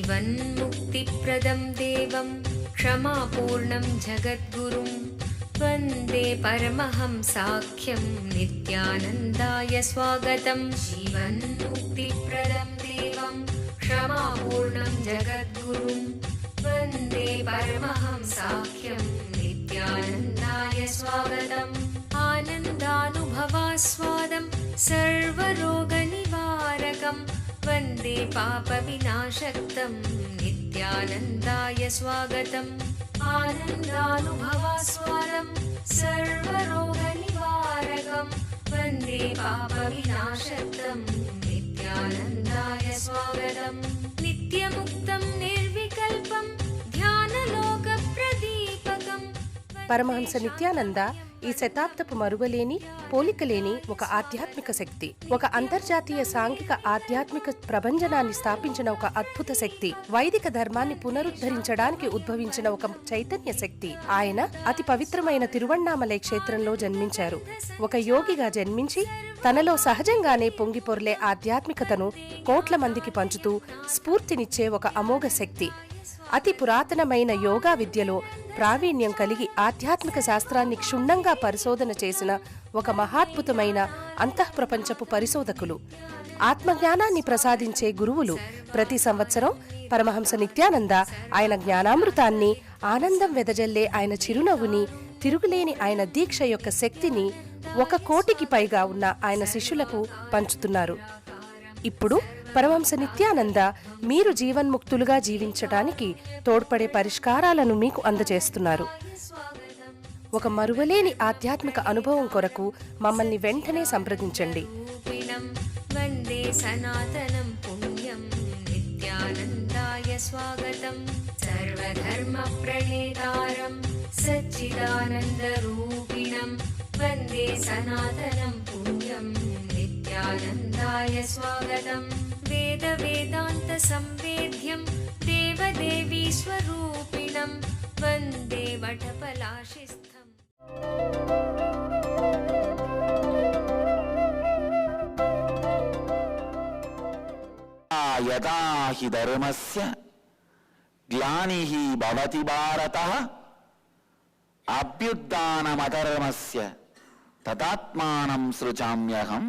जीवन्मुक्तिप्रदं देवं क्षमापूर्णं जगद्गुरुं वन्दे परमहंसाख्यं नित्यानन्दाय स्वागतं। जीवन्मुक्तिप्रदं देवं क्षमापूर्णं जगद्गुरुं वन्दे परमहंसाख्यं नित्यानन्दाय स्वागतम्। आनन्दानुभवास्वादं सर्वरोगनिवारकं वन्दे पापविनाशक्तं नित्यानन्दाय स्वागतम्। आनन्दानुभवास्वादं सर्वरोगनिवारकं वन्दे पापविनाशक्तं नित्यानन्दाय स्वागतम्। नित्यमुक्तं निर्विकल्पं ध्यानलोकप्रदीपकं। పరమహంస నిత్యానంద ఈ శతాబ్దపు మరువలేని పోలికలేని ఒక ఆధ్యాత్మిక శక్తి, ఒక అంతర్జాతీయ సాంఘిక ఆధ్యాత్మిక ప్రభంజనాన్ని స్థాపించిన ఒక అద్భుత శక్తి, వైదిక ధర్మాన్ని పునరుద్ధరించడానికి ఉద్భవించిన ఒక చైతన్య శక్తి. ఆయన అతి పవిత్రమైన తిరువణ్ణామలై క్షేత్రంలో జన్మించారు. ఒక యోగిగా జన్మించి తనలో సహజంగానే పొంగిపొర్లే ఆధ్యాత్మికతను కోట్ల మందికి పంచుతూ స్ఫూర్తినిచ్చే ఒక అమోఘ శక్తి. అతి పురాతనమైన యోగా విద్యలో ప్రావీణ్యం కలిగి ఆధ్యాత్మిక శాస్త్రాన్ని క్షుణ్ణంగా పరిశోధన చేసిన ఒక మహాద్భుతమైన అంతఃప్రపంచపు పరిశోధకులు, ఆత్మజ్ఞానాన్ని ప్రసాదించే గురువులు. ప్రతి సంవత్సరం పరమహంస నిత్యానంద ఆయన జ్ఞానామృతాన్ని, ఆనందం వెదజల్లే ఆయన చిరునవ్వుని, తిరుగులేని ఆయన దీక్ష యొక్క శక్తిని 1 కోటికి పైగా ఉన్న ఆయన శిష్యులకు పంచుతున్నారు. ఇప్పుడు పరమహంస నిత్యానంద మీరు జీవన్ముక్తులుగా జీవించటానికి తోడ్పడే పరిష్కారాలను మీకు అందజేస్తున్నారు. ఒక మరువలేని ఆధ్యాత్మిక అనుభవం కొరకు మమ్మల్ని వెంటనే సంప్రదించండి. వందే సనాతనం పుణ్యం నిత్యానందాయ స్వాగతం. సర్వధర్మ ప్రణేతారం సచ్చిదానంద రూపిణం వందే సనాతనం పుణ్యం నిత్యానందాయ స్వాగతం. వేద వేదాంత సంవేద్యం దేవదేవీ స్వరూపిణం వందే వటపలాశిస్థం. యదా హి ధర్మస్య గ్లానిః భవతి భారతః అభ్యుత్థానమధర్మస్య తదాత్మానం సృజామ్యహం.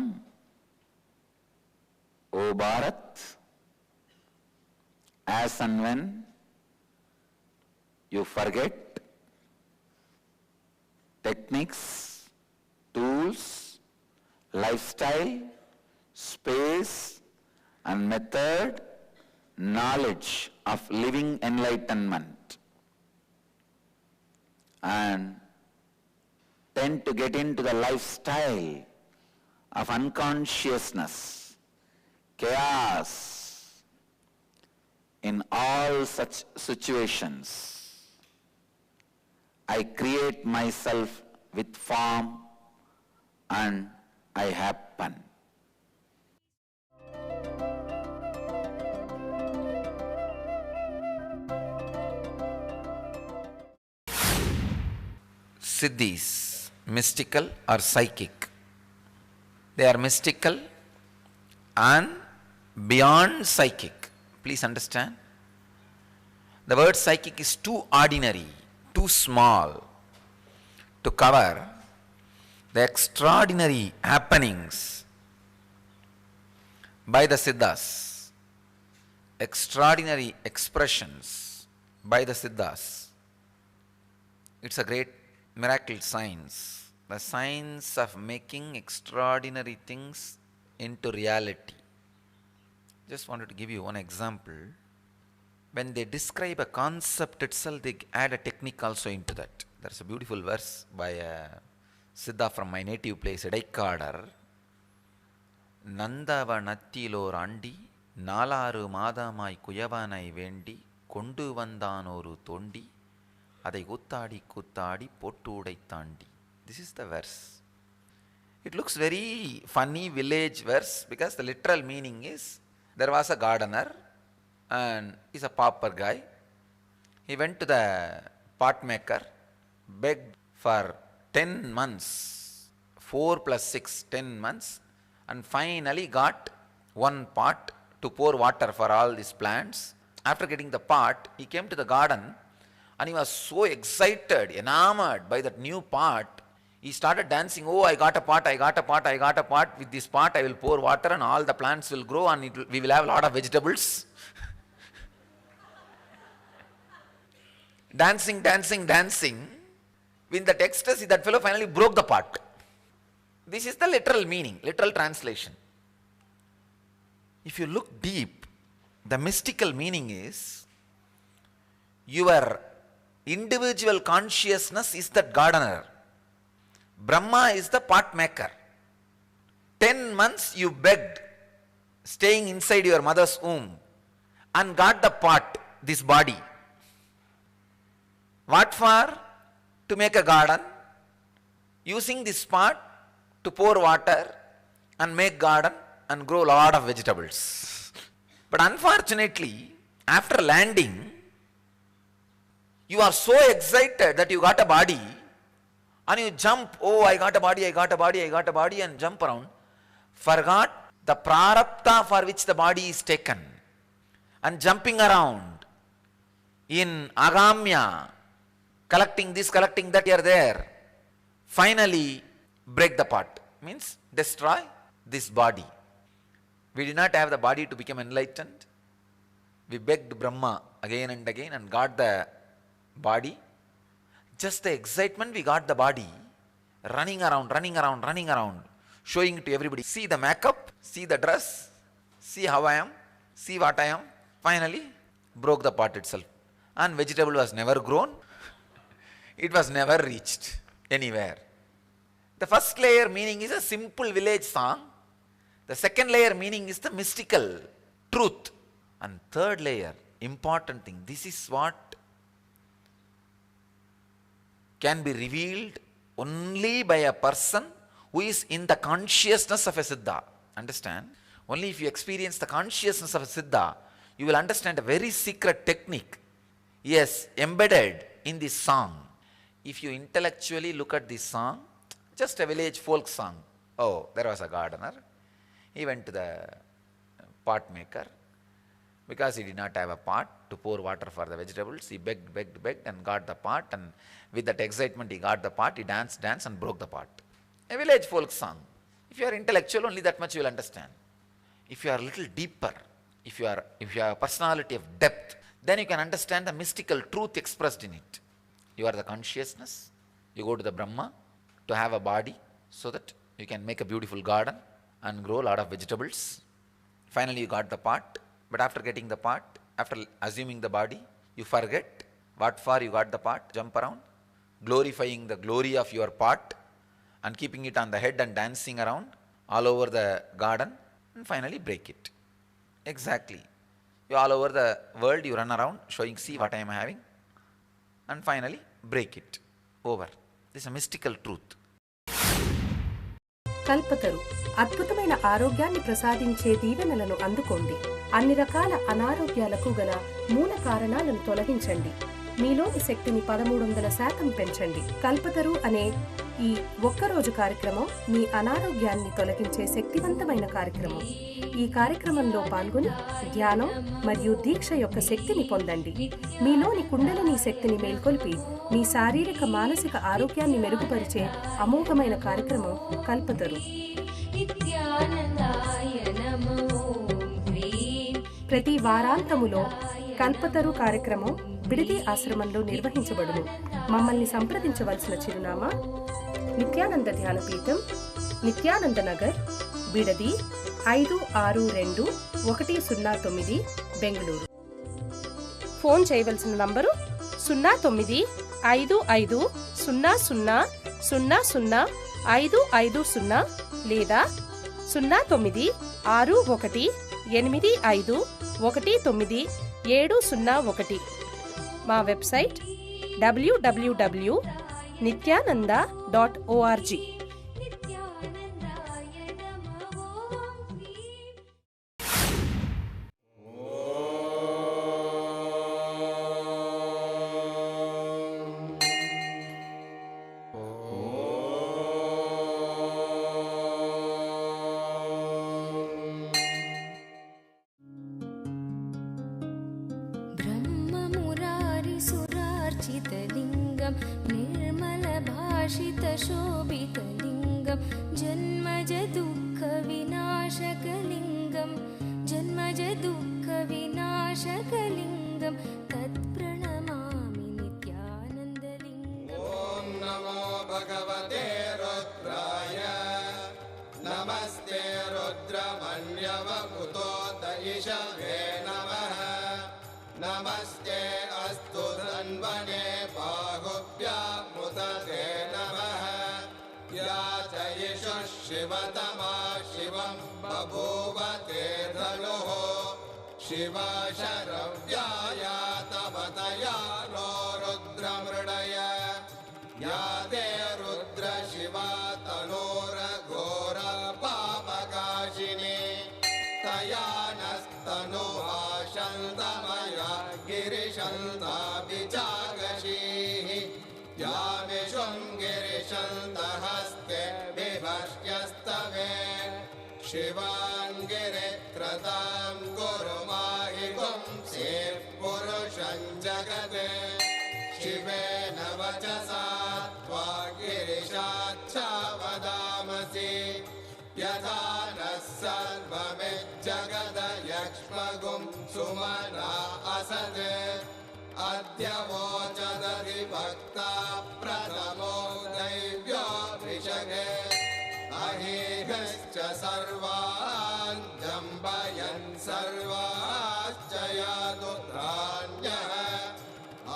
O Bharat, as and when you forget techniques, tools, lifestyle, space and method, knowledge of living enlightenment, and tend to get into the lifestyle of unconsciousness, chaos, in all such situations, I create myself with form and I happen. Siddhis, mystical or psychic. They are mystical and beyond psychic. Please understand. The word psychic is too ordinary, too small to cover the extraordinary happenings by the Siddhas, extraordinary expressions by the Siddhas. It's a great miracle science, the science of making extraordinary things into reality. Just wanted to give you one example. When they describe a concept itself, they add a technique also into that. There's a beautiful verse by a Siddha from my native place, Idaikadar. Nandava nathilor andi, nalaru madamai kuyavanai vendi, kondu vandanoru tondi, adai kuttadi kuttadi pottu tandi. This is the verse. It looks very funny village verse because the literal meaning is, there was a gardener and he's a pauper guy. He went to the pot maker, begged for 10 months, 4 plus 6, 10 months, and finally got one pot to pour water for all these plants. after getting the pot, he came to the garden and he was so excited, enamored by that new pot. He started dancing. Oh, I got a pot, I got a pot, I got a pot. With this pot, I will pour water and all the plants will grow and we will have a lot of vegetables. Dancing, dancing, dancing. In that ecstasy, that fellow finally broke the pot. This is the literal meaning, literal translation. If you look deep, the mystical meaning is your individual consciousness is that gardener. Brahma is the pot maker. 10 months you begged, staying inside your mother's womb, and got the pot, this body. What for? To make a garden, using this pot to pour water and make garden and grow a lot of vegetables. But unfortunately, after landing, you are so excited that you got a body and you jump, oh, I got a body, I got a body, I got a body, and jump around. Forgot the prarabdha for which the body is taken. And jumping around in agamya, collecting this, collecting that, here, there. Finally, break the pot. Means destroy this body. We did not have the body to become enlightened. We begged Brahma again and again and got the body. Just the excitement, we got the body. Running around, running around, running around. Showing it to everybody. See the makeup, see the dress, see how I am, see what I am. Finally, broke the pot itself. And vegetable was never grown. It was never reached anywhere. The first layer meaning is a simple village song. The second layer meaning is the mystical truth. And third layer, important thing, this is what can be revealed only by a person who is in the consciousness of a Siddha. Understand? Only if you experience the consciousness of a Siddha, you will understand a very secret technique. Yes, embedded in this song. If you intellectually look at this song, just a village folk song. Oh, there was a gardener. He went to the pot maker. Because he did not have a pot to pour water for the vegetables, he begged, begged, begged and got the pot, and with that excitement he got the pot, he danced, danced and broke the pot. A village folk song. If you are intellectual, only that much you will understand. If you are a little deeper, if you have a personality of depth, then you can understand the mystical truth expressed in it. You are the consciousness, you go to the Brahma to have a body so that you can make a beautiful garden and grow a lot of vegetables. Finally you got the pot. But after getting the pot, after assuming the body, you forget what for you got the pot, jump around, glorifying the glory of your pot and keeping it on the head and dancing around all over the garden, and finally break it. Exactly. You all over the world, you run around showing, see what I am having, and finally break it. Over. This is a mystical truth. Kalpataru అద్భుతమైన ఆరోగ్యాన్ని ప్రసాదించే దీవెనలను అందుకోండి. అన్ని రకాల అనారోగ్యాలకు గల మూల కారణాలను తొలగించండి. మీలోని శక్తిని 1300% పెంచండి. కల్పతరు అనే ఈ ఒక్కరోజు కార్యక్రమం మీ అనారోగ్యాన్ని తొలగించే శక్తివంతమైన కార్యక్రమం. ఈ కార్యక్రమంలో పాల్గొని ధ్యానం మరియు దీక్ష యొక్క శక్తిని పొందండి. మీలోని కుండలిని శక్తిని మేల్కొల్పి మీ శారీరక మానసిక ఆరోగ్యాన్ని మెరుగుపరిచే అమోఘమైన కార్యక్రమం కల్పతరు. ప్రతి వారాంతములో కల్పతరు కార్యక్రమం బిడిది ఆశ్రమంలో నిర్వహించబడును. మమ్మల్ని సంప్రదించవలసిన చిరునామా నిత్యానంద ధ్యానపీఠం, నిత్యానంద నగర్, బిడది 562109, బెంగళూరు. ఫోన్ చేయవలసిన నంబరు 095500000550 లేదా 096185190701. మా వెబ్సైట్ www.nityananda.org. सुरार्चितलिङ्गं निर्मलभाषितशोभितलिङ्गं जन्मजदुःखविनाशकलिङ्गं जन्मजदुःखविनाशकलिङ्गं तत्प्रणमामि नित्यानन्दलिङ्गम्। ॐ नमो भगवते रुद्राय नमस्ते रुद्रमन्यवपुतो दयिषवे नमः नमस्ते अस्तु धन्वने बाहुभ्यामुदते नमः या जयिषुः शिवतमा शिवं बभूव ते धनुः शिवा शरव्याया तवतया नो रुद्रमृडय या ते रुद्र शिवा तनोरघोर पापकाशिनी तया नस्तनुहा शन्तमया गिरिशन्ताभिजागशीः या विशृङ्गिरिशन्तहस्ते विभर्ष्यस्तवे शिवाङ्गिरित्रतां गुरुमाहि पुंसेः पुरुषं जगते शिवेन वचसा त्वा गिरिशाच्छा वदामसि यथा नः सर्वमिज्जगदयक्ष्मगुं सुमना असत् अद्य वोचदधिभक्ता प्रथमो दैव्यो वृषगे अहेहश्च सर्वान् जम्बयन् सर्वाश्च यादुत्राण्यः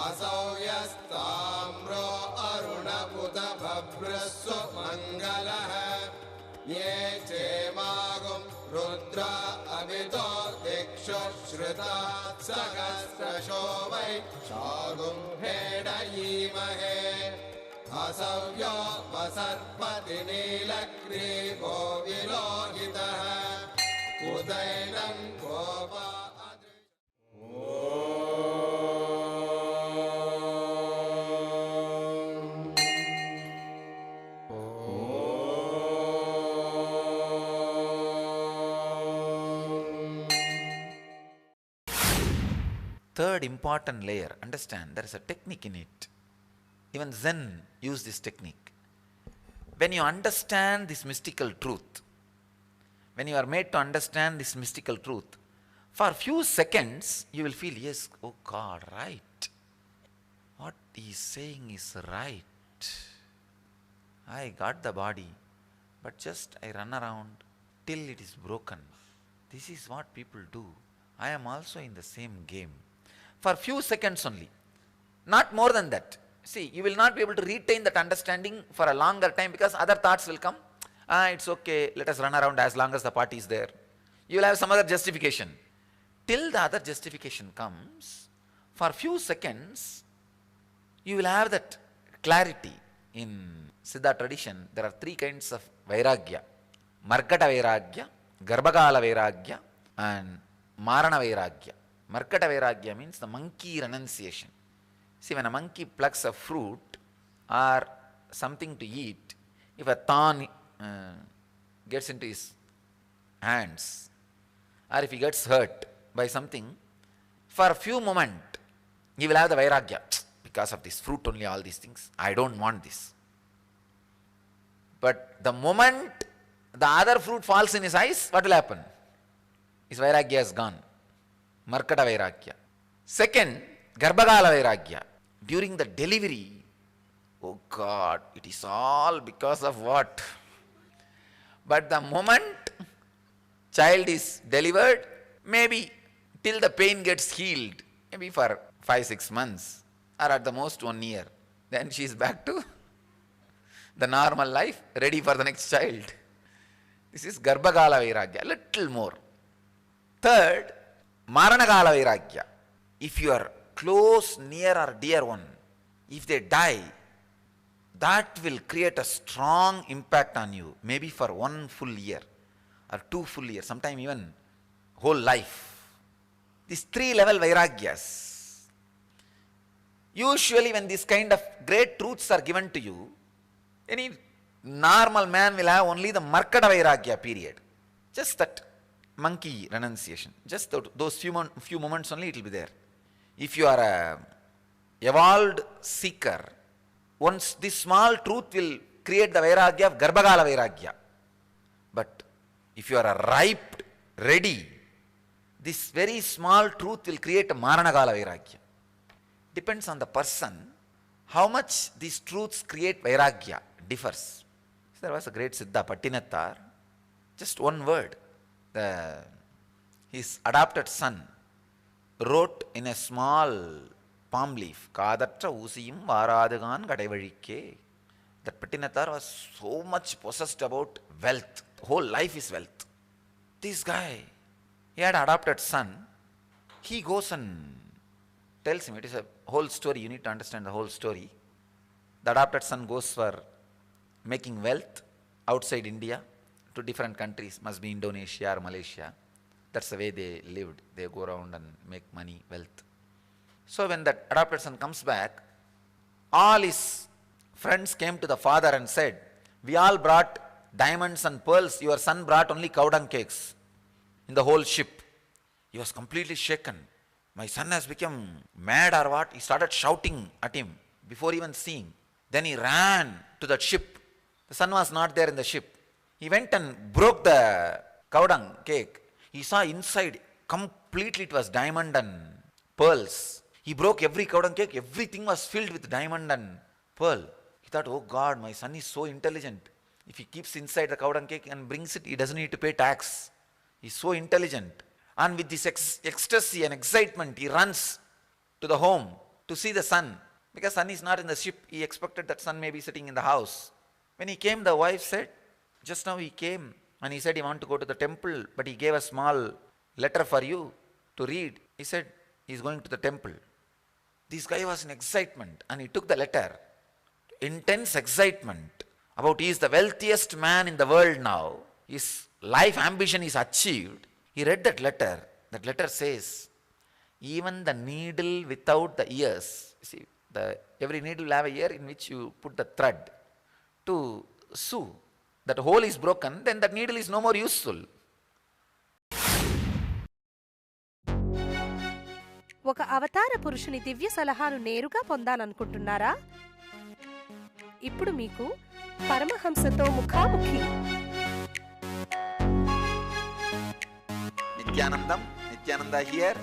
असौ यस्ताम्रो अरुणपुत भभ्रस्व मङ्गलः ये चेमागुं रुद्रा अभितो दिक्षु श्रुता सहस्रशो वै शागुं हेडयीमहे असव्यो वसर्पति नीलग्रीवो विलोहितः उदैनं Gopa Third important layer, understand, there is a technique in it. Even Zen use this technique. When you understand this mystical truth, when you are made to understand this mystical truth, for a few seconds you will feel, yes, oh God, right. What he is saying is right. I got the body, but just I run around till it is broken. This is what people do. I am also in the same game. For few seconds only, not more than that. See, you will not be able to retain that understanding for a longer time because other thoughts will come. It's okay, let us run around as long as the party is there. You will have some other justification. Till the other justification comes, for few seconds, you will have that clarity. In Siddha tradition, there are three kinds of Vairagya. Markata Vairagya, Garbhagala Vairagya, and Marana Vairagya. Markata Vairagya means the monkey renunciation. See, when a monkey plucks a fruit or something to eat, if a thorn gets into his hands, or if he gets hurt by something, for a few moments, he will have the Vairagya. Because of this fruit only, all these things, I don't want this. But the moment the other fruit falls in his eyes, what will happen? His Vairagya is gone. Markata Vairagya. Second, Garbhagala Vairagya. During the delivery, oh God, it is all because of what? But the moment child is delivered, maybe till the pain gets healed, maybe for 5-6 months, or at the most 1 year, then she is back to the normal life, ready for the next child. This is Garbhagala Vairagya, little more. Third, Maranagala Vairagya. If your close, near or dear one, if they die, that will create a strong impact on you, maybe for 1 full year or 2 full years, sometime even whole life. These 3-level Vairagyas. Usually when this kind of great truths are given to you, any normal man will have only the Markata Vairagya period. Just that monkey renunciation. Just those few moments only it will be there. If you are a evolved seeker, once this small truth will create the Vairagya of Garbhagala Vairagya. But if you are a ripe, ready, this very small truth will create a Maranagala Vairagya. Depends on the person, how much these truths create Vairagya differs. So there was a great Siddha Pattinattar, just one word. His adopted son wrote in a small palm leaf, Kadatra Usiyum Varadagan Kadaivalike. That Pattinattar was so much possessed about wealth. Whole life is wealth. This guy, he had adopted son. He goes and tells him, it is a whole story, you need to understand the whole story. The adopted son goes for making wealth outside India to different countries, must be Indonesia or Malaysia. That's the way they lived. They go around and make money, wealth. So when that adopted son comes back, all his friends came to the father and said, we all brought diamonds and pearls, your son brought only cow dung cakes in the whole ship. He was completely shaken. My son has become mad or what? He started shouting at him before even seeing. Then he ran to that ship. The son was not there in the ship. He went and broke the cow dung cake. He saw inside completely it was diamond and pearls. He broke every cow dung cake. Everything was filled with diamond and pearl. He thought, oh God, my son is so intelligent. If he keeps inside the cow dung cake and brings it, he doesn't need to pay tax. He's so intelligent. And with this ecstasy and excitement, he runs to the home to see the son. Because son is not in the ship, he expected that son may be sitting in the house. When he came, the wife said, just now he came and he said he wanted to go to the temple, but he gave a small letter for you to read. He said he is going to the temple. This guy was in excitement and he took the letter. Intense excitement about he is the wealthiest man in the world now. His life ambition is achieved. He read that letter. That letter says, even the needle without the ears, you see, every needle will have a ear in which you put the thread to sew. That hole is broken, then that needle is no more useful. ఒక అవతార పురుషుని దివ్య సలహాను నేరుగా పొందాలనుకుంటున్నారా? ఇప్పుడు మీకు పరమహంసతో ముఖాముఖి. Nityananda here.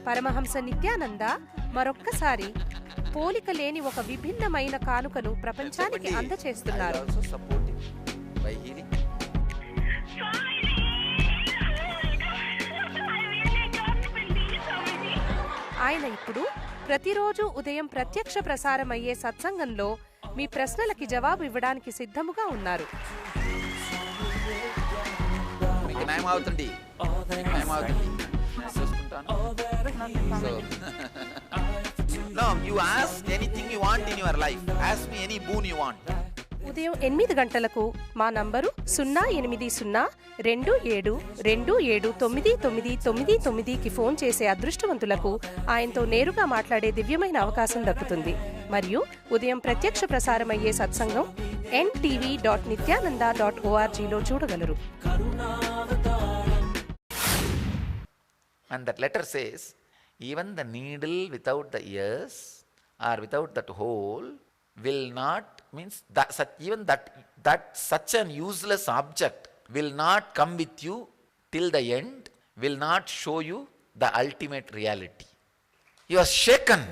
Paramahamsa Nityananda మరొక్కసారి పోలిక లేని ఒక విభిన్నమైన కానుకను ప్రపంచానికి అందచేస్తున్నారు. ఆయన ఇప్పుడు ప్రతిరోజు ఉదయం ప్రత్యక్ష ప్రసారమయ్యే సత్సంగంలో మీ ప్రశ్నలకి జవాబు ఇవ్వడానికి సిద్ధముగా ఉన్నారు. No, you ask anything you want in your life. Ask me any boon you want. ఉదయం 8 గంటలకు మా నంబరు 08027279999కి ఫోన్ చేసే అదృష్టవంతులకు ఆయనతో నేరుగా మాట్లాడే దివ్యమైన అవకాశం దక్కుతుంది. మరియు ఉదయం ప్రత్యక్ష ప్రసారమయ్యే సత్సంగం ntv.nityananda.org లో చూడగలరు. And that letter says, even the needle without the ears or without that hole will not, means that even that such an useless object will not come with you till the end, will not show you the ultimate reality. He was shaken.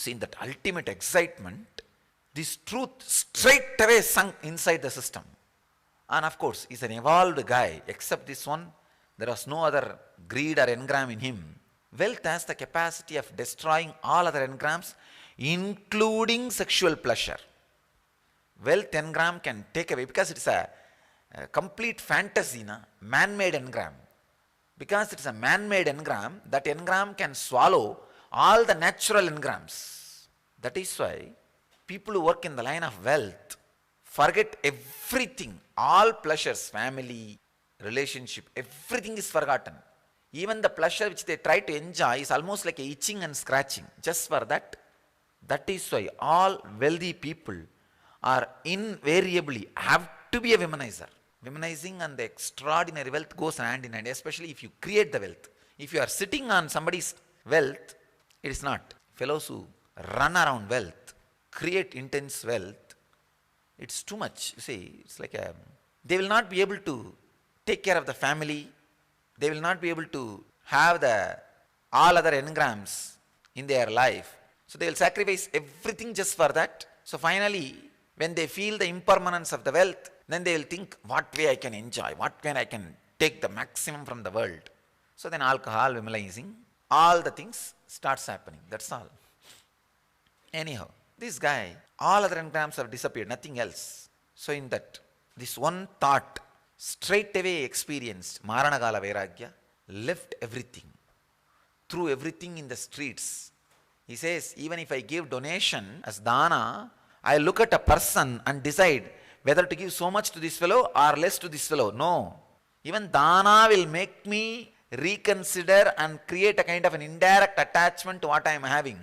See, in that ultimate excitement, this truth straight away sunk inside the system. And of course, he's an evolved guy. Except this one, there was no other greed or engram in him. Wealth has the capacity of destroying all other engrams, including sexual pleasure. Wealth engram can take away, because it's a complete fantasy, man-made engram. Because it's a man-made engram, that engram can swallow all the natural engrams. That is why people who work in the line of wealth forget everything, all pleasures, family, relationship, everything is forgotten. Even the pleasure which they try to enjoy is almost like a itching and scratching, just for that. That is why all wealthy people are invariably have to be a womanizer. Womanizing and the extraordinary wealth goes hand in hand, especially if you create the wealth. If you are sitting on somebody's wealth, it is not. Fellows who run around wealth, create intense wealth, it's too much. You see, it's like they will not be able to take care of the family. They will not be able to have all other engrams in their life. So they will sacrifice everything just for that. So finally, when they feel the impermanence of the wealth, then they will think, what way I can enjoy, what way I can take the maximum from the world. So then alcohol, womanizing, all the things starts happening. That's all. Anyhow, this guy, all other engrams have disappeared, nothing else. So in that, this one thought, straight away experienced Maranagala Vairagya, left everything, threw everything in the streets. He says, even if I give donation as dana, I look at a person and decide whether to give so much to this fellow or less to this fellow. No. Even dana will make me reconsider and create a kind of an indirect attachment to what I am having.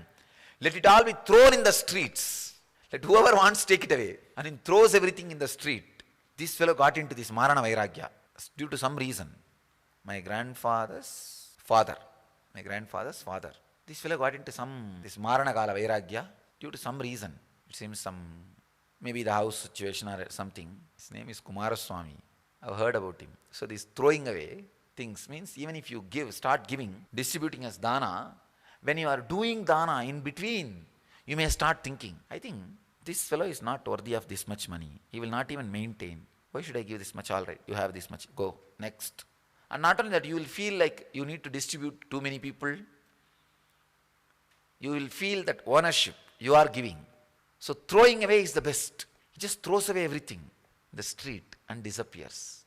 Let it all be thrown in the streets. Let whoever wants take it away. And he throws everything in the street. This fellow got into this Marana Vairagya due to some reason. My grandfather's father. This fellow got into this Marana Kala Vairagya due to some reason. It seems maybe the house situation or something. His name is Kumaraswamy. I've heard about him. So this throwing away things means even if you start giving, distributing as dana, when you are doing dana in between, you may start thinking, I think this fellow is not worthy of this much money. He will not even maintain. Why should I give this much? All right, you have this much. Go, next. And not only that, you will feel like you need to distribute too many people. You will feel that ownership, you are giving. So throwing away is the best. He just throws away everything in the street and disappears.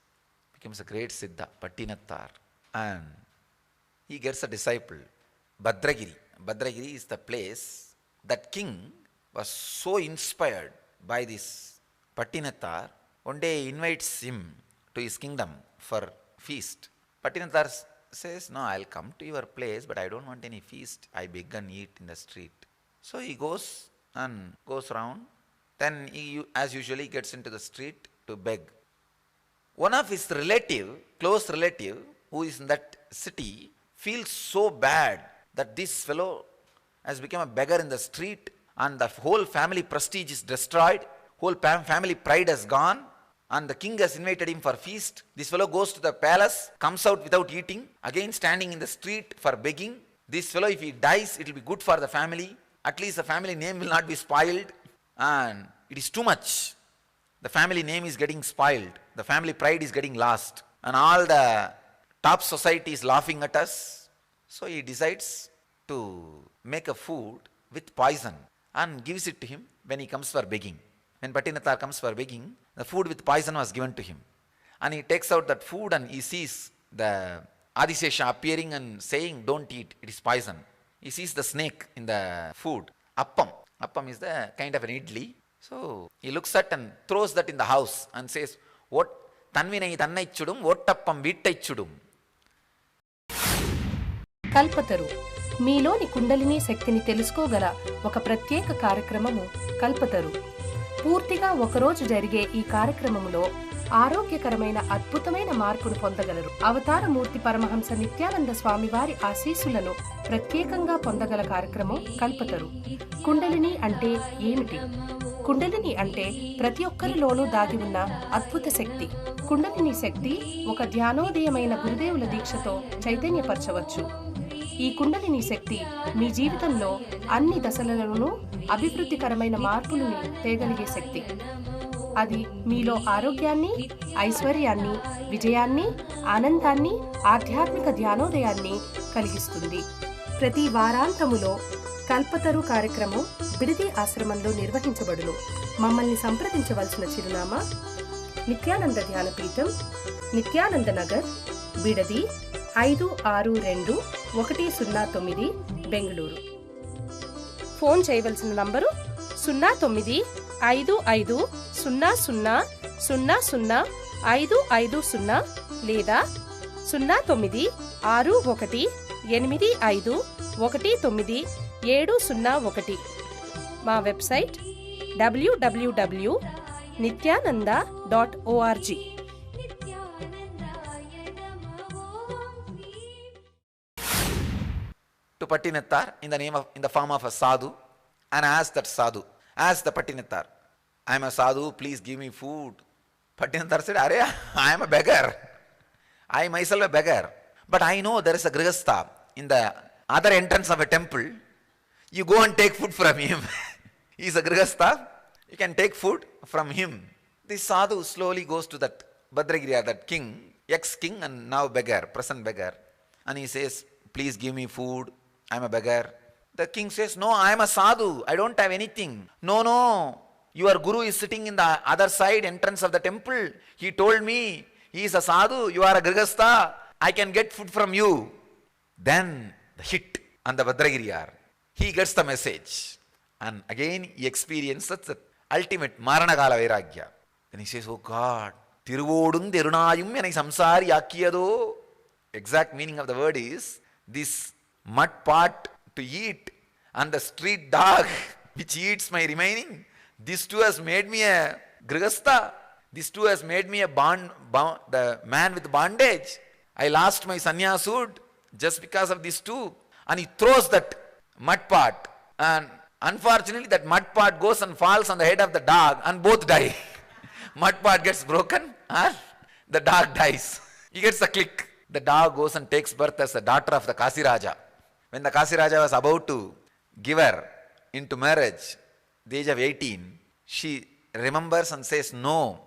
Becomes a great Siddha, Pattinatthar. And he gets a disciple, Bhadragiri. Bhadragiri is the place that king was so inspired by this Pattinatthar. One day he invites him to his kingdom for feast. Pattinatthar says, no, I'll come to your place, but I don't want any feast. I beg and eat in the street. So he goes around. Then he, as usually, gets into the street to beg. One of his close relative, who is in that city, feels so bad that this fellow has become a beggar in the street and the whole family prestige is destroyed, whole family pride has gone, and the king has invited him for feast. This fellow goes to the palace, comes out without eating, again standing in the street for begging. This fellow, if he dies, it will be good for the family. At least the family name will not be spoiled. And it is too much. The family name is getting spoiled. The family pride is getting lost. And all the top society is laughing at us. So he decides to make a food with poison and gives it to him when he comes for begging. When Pattinatthar comes for begging, the food with poison was given to him. And he takes out that food and he sees the Adisesha appearing and saying, don't eat, it is poison. He sees the snake in the food. Appam. Appam is the kind of an idli. So he looks at and throws that in the house and says, what tanvinai tannai chudum, what appam vittai chudum. Kalpataru మీలోని కుండలిని శక్తిని తెలుసుకోగల ఒక ప్రత్యేక కార్యక్రమము కల్పతరు. పూర్తిగా ఒకరోజు జరిగే ఈ కార్యక్రమములో ఆరోగ్యకరమైన అద్భుతమైన మార్పును పొందగలరు. అవతారమూర్తి పరమహంస నిత్యానంద స్వామి వారి ఆశీస్సులను ప్రత్యేకంగా పొందగల కార్యక్రమం కల్పతరు. కుండలిని అంటే ఏమిటి? కుండలిని అంటే ప్రతి ఒక్కరిలోనూ దాగి ఉన్న అద్భుత శక్తి. కుండలిని శక్తి ఒక ధ్యానోదయమైన గురుదేవుల దీక్షతో చైతన్యపరచవచ్చు. ఈ కుండలిని శక్తి మీ జీవితంలో అన్ని దశలలోనూ అభివృద్ధికరమైన మార్పులను తేగలిగే శక్తి. అది మీలో ఆరోగ్యాన్ని, ఐశ్వర్యాన్ని, విజయాన్ని, ఆనందాన్ని, ఆధ్యాత్మిక ధ్యానోదయాన్ని కలిగిస్తుంది. ప్రతి వారాంతములో కల్పతరు కార్యక్రమం బిడిది ఆశ్రమంలో నిర్వహించబడును. మమ్మల్ని సంప్రదించవలసిన చిరునామా నిత్యానంద ధ్యానపీఠం, నిత్యానంద నగర్, బిడది 562109, బెంగళూరు. ఫోన్ చేయవలసిన నంబరు 095500000550 లేదా 096185190701. మా website www.nityananda.org. Pattinatthar in the form of a sadhu and asked that sadhu, asked the Pattinatthar, I am a sadhu, please give me food. Pattinatthar said, I am a beggar. I myself a beggar. But I know there is a grihastha in the other entrance of a temple. You go and take food from him. He is a grihastha. You can take food from him. This sadhu slowly goes to that Bhadragiriya, that king, ex-king and now beggar, present beggar. And he says, please give me food. I am a beggar. The king says, no, I am a sadhu. I don't have anything. No. Your guru is sitting in the other side entrance of the temple. He told me, he is a sadhu. You are a grihastha. I can get food from you. Then the hit on the Bhadragiriyar. He gets the message. And again he experiences the ultimate Maranagala Vairagya. Then he says, oh God, Tiruvodum Derunayum enai samsari yakiyado. Exact meaning of the word is, this mud pot to eat and the street dog which eats my remaining, this too has made me a grihastha. This too has made me a the man with bondage. I lost my sannyasud just because of this too. And he throws that mud pot, and unfortunately that mud pot goes and falls on the head of the dog and both die. Mud pot gets broken and the dog dies. He gets a click. The dog goes and takes birth as the daughter of the Kasi Raja. When the Kasi Raja was about to give her into marriage, the age of 18, she remembers and says, no,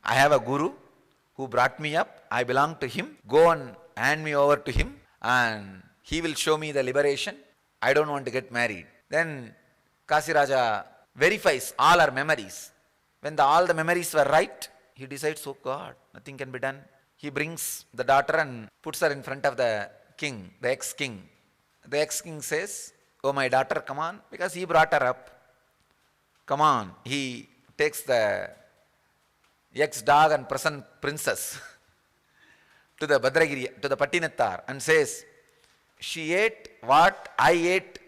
I have a guru who brought me up. I belong to him. Go and hand me over to him and he will show me the liberation. I don't want to get married. Then Kasi Raja verifies all her memories. When all the memories were right, he decides, oh God, nothing can be done. He brings the daughter and puts her in front of the king, the ex-king. The ex-king says, oh my daughter, come on, because he brought her up. Come on. He takes the ex-dog and present princess to the Bhadragiri, to the Pattinatthar, and says, she ate what I ate,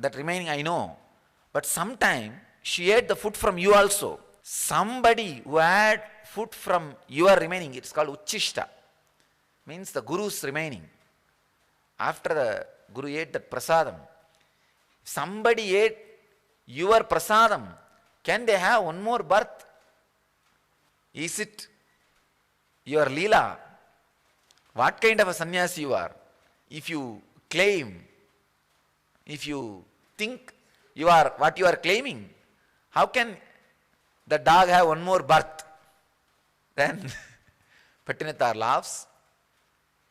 that remaining I know. But sometime she ate the food from you also. Somebody who had food from your remaining, it's called Uchishta, means the Guru's remaining. After the Guru ate that prasadam, somebody ate your prasadam, can they have one more birth? Is it your Leela? What kind of a sannyasi you are? If you claim, if you think you are what you are claiming, how can the dog have one more birth? Then Pattinatthar laughs.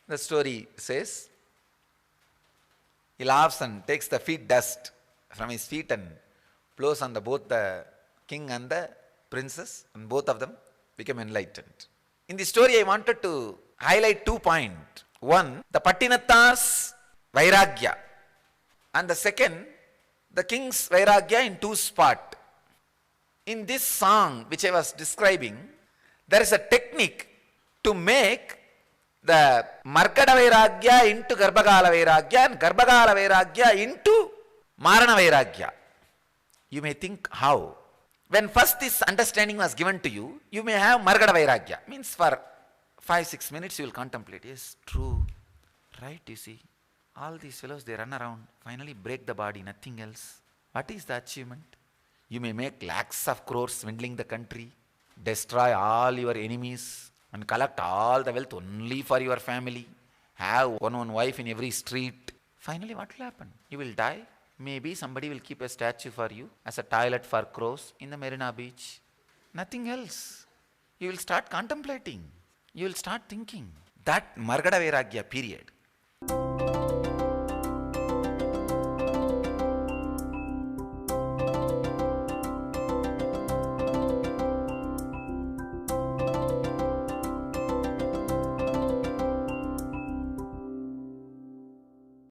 The story says, he laughs and takes the feet dust from his feet and blows on both the king and the princess, and both of them become enlightened. In the story I wanted to highlight 2 points. One, the Pattinathar's Vairagya, and the second, the king's Vairagya in 2 spots. In this song which I was describing, there is a technique to make the Markada Vairagya into Garbhagala Vairagya and Garbhagala Vairagya into Marana Vairagya. You may think how? When first this understanding was given to you, you may have Markada Vairagya. Means for 5-6 minutes you will contemplate. Yes, true. Right, you see. All these fellows, they run around, finally break the body, nothing else. What is the achievement? You may make lakhs of crores swindling the country, destroy all your enemies and collect all the wealth only for your family, have one wife in every street. Finally what will happen? You will die. Maybe somebody will keep a statue for you as a toilet for crows in the Marina Beach. Nothing else. You will start contemplating. You will start thinking. That Margada Vairagya period